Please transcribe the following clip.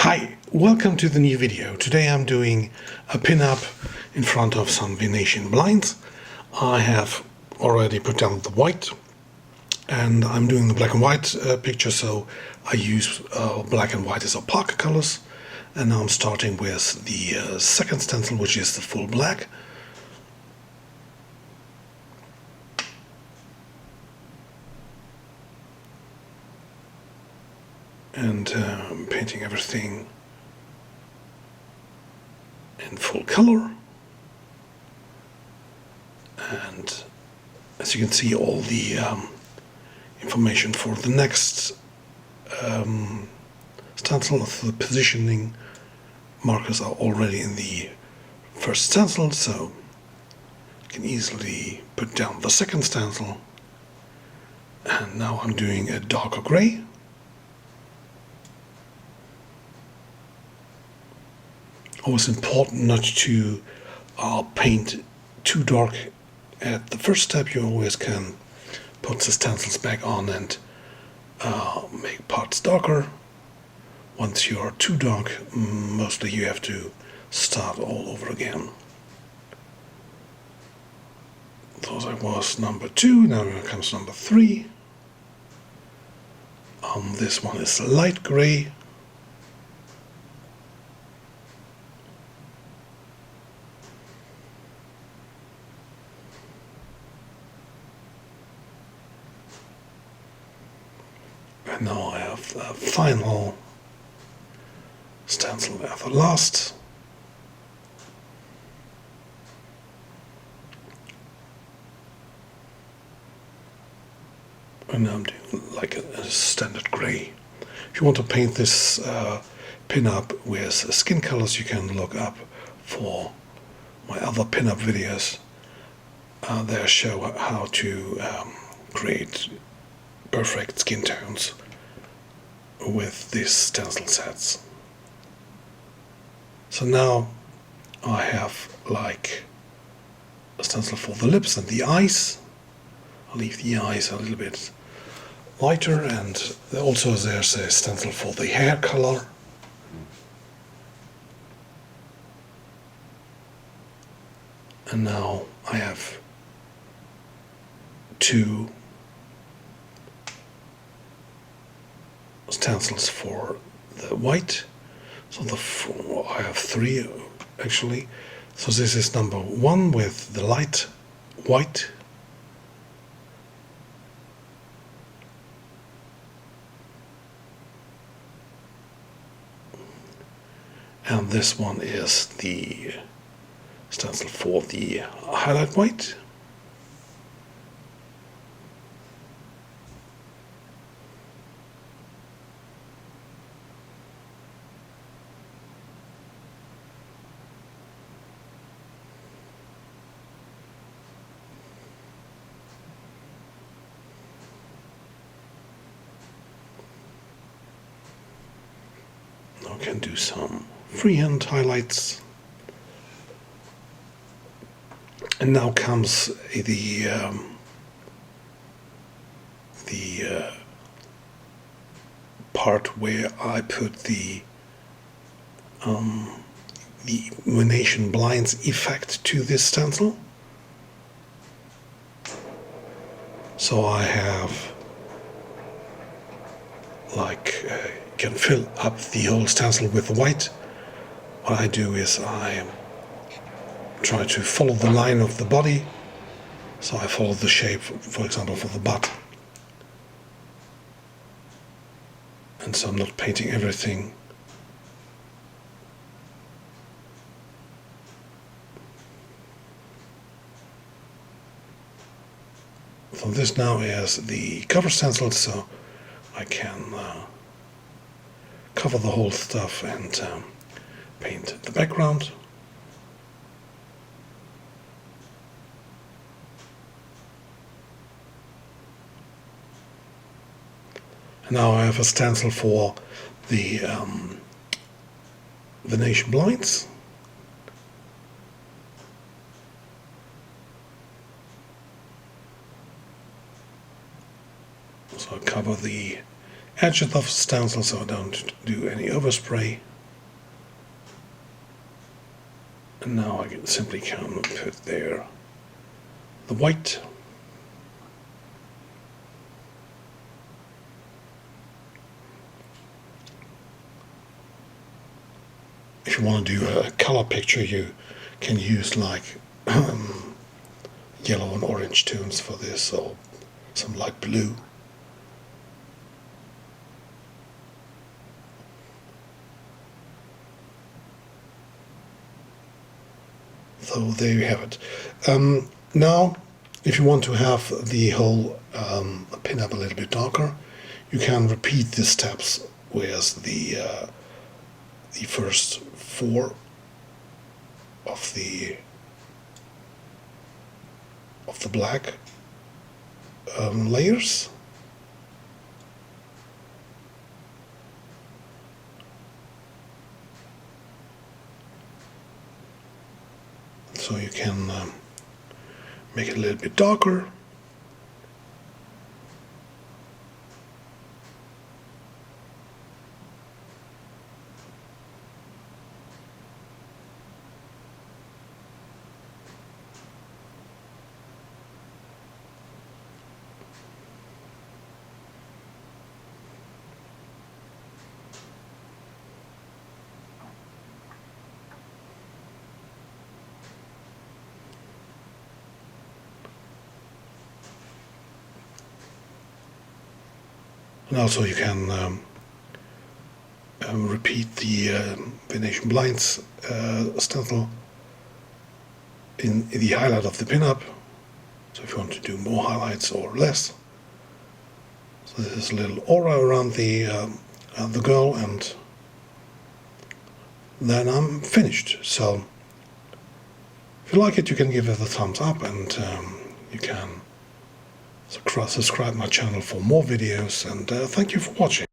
Hi, welcome to the new video. Today I'm doing a pin-up in front of some Venetian blinds. I have already put down the white and I'm doing the black and white picture, so I use black and white as opaque colors. And now I'm starting with the second stencil, which is the full black. And painting everything in full color. And as you can see, all the information for the next stencil, the positioning markers are already in the first stencil, so you can easily put down the second stencil. And now I'm doing a darker gray. Always important not to paint too dark at the first step. You always can put the stencils back on and make parts darker. Once you are too dark, mostly you have to start all over again. So that was number 2, now here comes number 3. This one is light gray. And now I have the final stencil at the last. And now I'm doing like a standard gray. If you want to paint this pin-up with skin colors, you can look up for my other pin-up videos. There I show how to create perfect skin tones with these stencil sets. So now I have like a stencil for the lips and the eyes. I'll leave the eyes a little bit lighter, and also there's a stencil for the hair color. And now I have 2 stencils for the white. So I have 3 actually. So this is number 1 with the light white. And this one is the stencil for the highlight white. Now I can do some freehand highlights. And now comes the part where I put the Venetian Blinds effect to this stencil. So I have can fill up the whole stencil with white. What I do is I try to follow the line of the body. So I follow the shape, for example, for the butt. And so I'm not painting everything. So this now is the cover stencil, so I can cover the whole stuff and paint the background. And now I have a stencil for the Venetian Blinds. So I cover the edges of the stencil so I don't do any overspray. And now I simply can put there the white. If you want to do a color picture, you can use like yellow and orange tones for this, or some light blue. So there you have it. Now, if you want to have the whole pin-up a little bit darker, you can repeat the steps, whereas the first 4 of the black layers. So you can make it a little bit darker. And also you can repeat the Venetian Blinds stencil in the highlight of the pinup. So if you want to do more highlights or less. So this is a little aura around the girl, and then I'm finished. So if you like it, you can give it a thumbs up, and you can subscribe my channel for more videos, and thank you for watching.